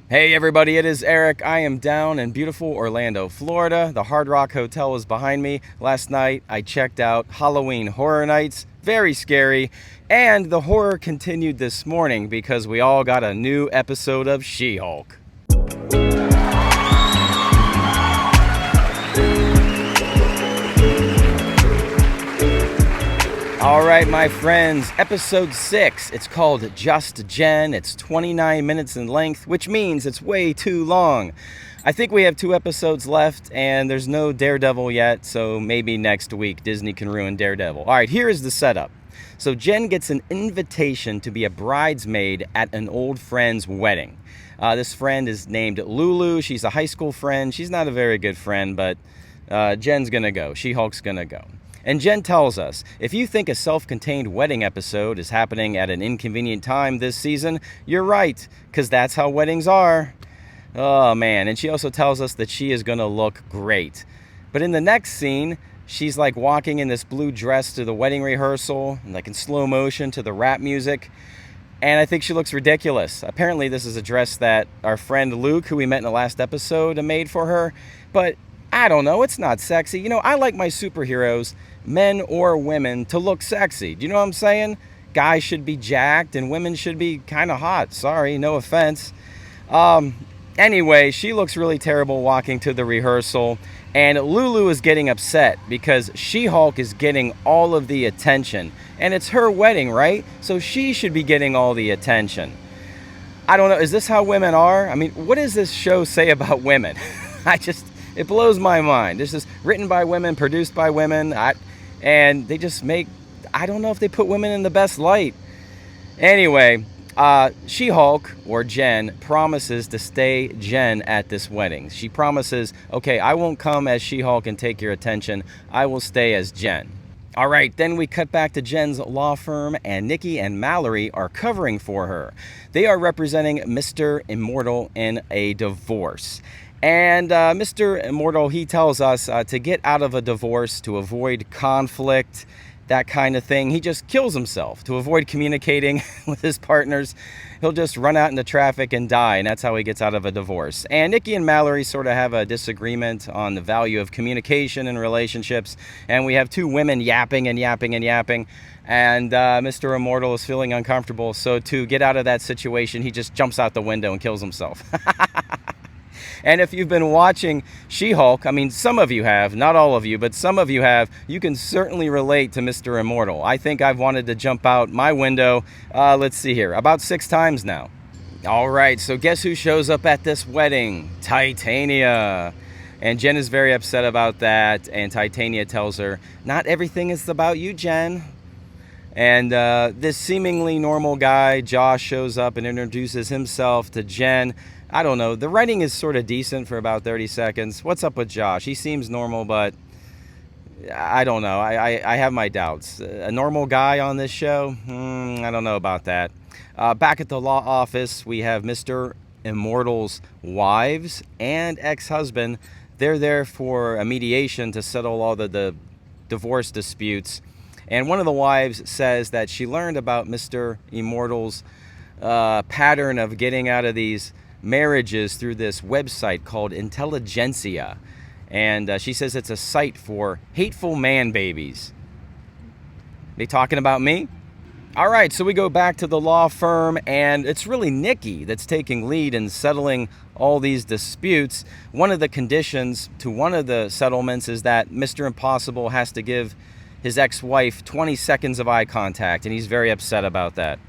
Hey everybody, it is Eric. I am down in beautiful Orlando, Florida. The Hard Rock Hotel is behind me. Last night I checked out Halloween Horror Nights. Very scary. And the horror continued this morning because we all got a new episode of She-Hulk. All right, my friends, episode 6. It's called Just Jen. It's 29 minutes in length, which means it's way too long. I think we have 2 episodes left, and there's no Daredevil yet, so maybe next week Disney can ruin Daredevil. All right, here is the setup. So Jen gets an invitation to be a bridesmaid at an old friend's wedding. This friend is named Lulu. She's a high school friend. She's not a very good friend, but Jen's gonna go. She-Hulk's gonna go. And Jen tells us, if you think a self-contained wedding episode is happening at an inconvenient time this season, you're right, because that's how weddings are. Oh, man. And she also tells us that she is going to look great. But in the next scene, she's like walking in this blue dress to the wedding rehearsal, like in slow motion to the rap music. And I think she looks ridiculous. Apparently, this is a dress that our friend Luke, who we met in the last episode, made for her. But I don't know, it's not sexy. You know, I like my superheroes, men or women, to look sexy. Do you know what I'm saying? Guys should be jacked and women should be kind of hot. Sorry, no offense. Anyway, she looks really terrible walking to the rehearsal, and Lulu is getting upset because She-Hulk is getting all of the attention. And it's her wedding, right? So she should be getting all the attention. I don't know, is this how women are? I mean, what does this show say about women? It blows my mind. This is written by women, produced by women, and they just make, I don't know if they put women in the best light. Anyway, She-Hulk, or Jen, promises to stay Jen at this wedding. She promises, okay, I won't come as She-Hulk and take your attention. I will stay as Jen. All right, then we cut back to Jen's law firm, and Nikki and Mallory are covering for her. They are representing Mr. Immortal in a divorce. And Mr. Immortal, he tells us to get out of a divorce, to avoid conflict, that kind of thing. He just kills himself to avoid communicating with his partners. He'll just run out into traffic and die, and that's how he gets out of a divorce. And Nikki and Mallory sort of have a disagreement on the value of communication in relationships, and we have 2 women yapping and yapping and yapping, and Mr. Immortal is feeling uncomfortable, so to get out of that situation, he just jumps out the window and kills himself. And if you've been watching She-Hulk, I mean, some of you have, not all of you, but some of you have, you can certainly relate to Mr. Immortal. I think I've wanted to jump out my window, let's see here, about 6 times now. All right, so guess who shows up at this wedding? Titania. And Jen is very upset about that, and Titania tells her, not everything is about you, Jen. And this seemingly normal guy, Josh, shows up and introduces himself to Jen. I don't know. The writing is sort of decent for about 30 seconds. What's up with Josh? He seems normal, but I don't know. I have my doubts. A normal guy on this show? I don't know about that. Back at the law office, we have Mr. Immortal's wives and ex-husband. They're there for a mediation to settle all the divorce disputes. And one of the wives says that she learned about Mr. Immortal's pattern of getting out of these marriages through this website called Intelligentsia. And she says it's a site for hateful man babies. They talking about me? All right, so we go back to the law firm, and it's really Nikki that's taking lead in settling all these disputes. One of the conditions to one of the settlements is that Mr. Impossible has to give his ex-wife 20 seconds of eye contact, and he's very upset about that.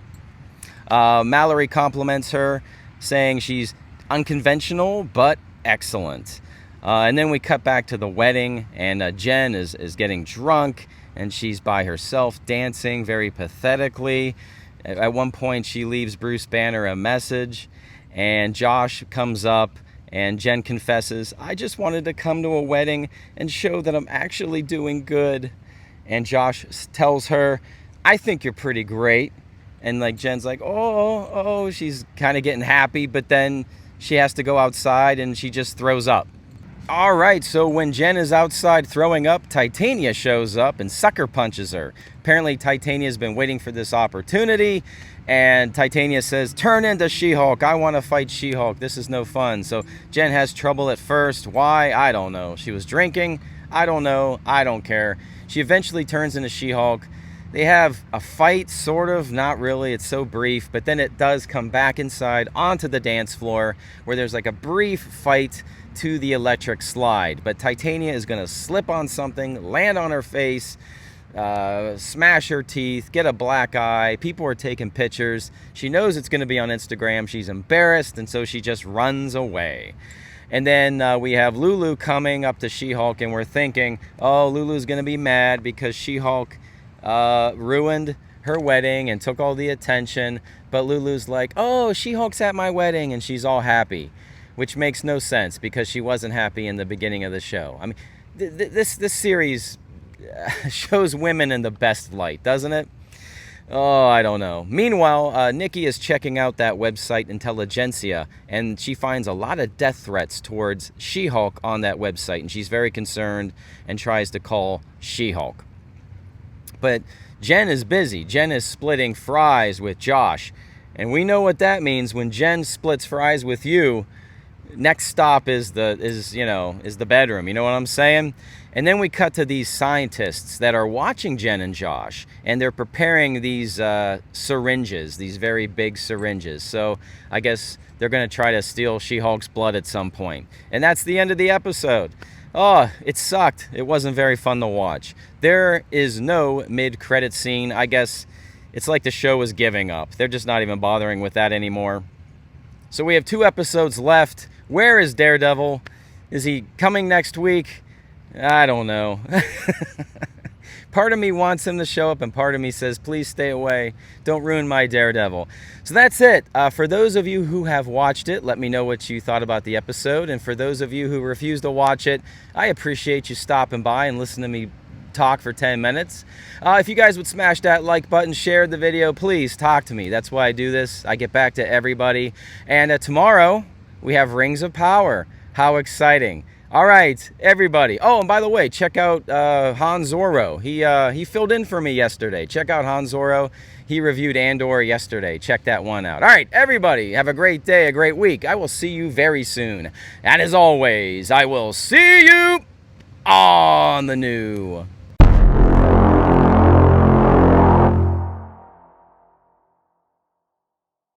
Mallory compliments her, saying she's unconventional but excellent. And then we cut back to the wedding, and Jen is getting drunk, and she's by herself dancing very pathetically. At one point, she leaves Bruce Banner a message, and Josh comes up, and Jen confesses, I just wanted to come to a wedding and show that I'm actually doing good. And Josh tells her, I think you're pretty great. And like Jen's like, oh, she's kind of getting happy, but then she has to go outside and she just throws up. All right, so when Jen is outside throwing up, Titania shows up and sucker punches her. Apparently, Titania's been waiting for this opportunity, and Titania says, "Turn into She-Hulk. I want to fight She-Hulk. This is no fun." So Jen has trouble at first. Why? I don't know. She was drinking. I don't know. I don't care. She eventually turns into She-Hulk. They have a fight, sort of, not really. It's so brief, but then it does come back inside onto the dance floor where there's like a brief fight to the electric slide. But Titania is going to slip on something, land on her face, smash her teeth, get a black eye. People are taking pictures. She knows it's going to be on Instagram. She's embarrassed, and so she just runs away. And then we have Lulu coming up to She-Hulk, and we're thinking, oh, Lulu's going to be mad because She-Hulk ruined her wedding and took all the attention. But Lulu's like, oh, She-Hulk's at my wedding, and she's all happy, which makes no sense because she wasn't happy in the beginning of the show. I mean, this series shows women in the best light, doesn't it? Oh, I don't know. Meanwhile, Nikki is checking out that website Intelligentsia, and she finds a lot of death threats towards She-Hulk on that website, and she's very concerned and tries to call She-Hulk. But Jen is busy. Jen is splitting fries with Josh, and we know what that means. When Jen splits fries with you, next stop is the bedroom. You know what I'm saying? And then we cut to these scientists that are watching Jen and Josh, and they're preparing these syringes, these very big syringes. So I guess they're going to try to steal She-Hulk's blood at some point. And that's the end of the episode. Oh, it sucked. It wasn't very fun to watch. There is no mid-credit scene. I guess it's like the show was giving up. They're just not even bothering with that anymore. So we have 2 episodes left. Where is Daredevil? Is he coming next week? I don't know. Part of me wants him to show up, and part of me says, please stay away. Don't ruin my Daredevil. So that's it. For those of you who have watched it, let me know what you thought about the episode. And for those of you who refuse to watch it, I appreciate you stopping by and listening to me talk for 10 minutes. If you guys would smash that like button, share the video, please talk to me. That's why I do this. I get back to everybody. And tomorrow, we have Rings of Power. How exciting. All right, everybody. Oh, and by the way, check out Han Zorro. He filled in for me yesterday. Check out Han Zorro. He reviewed Andor yesterday. Check that one out. All right, everybody, have a great day, a great week. I will see you very soon. And as always, I will see you on the new.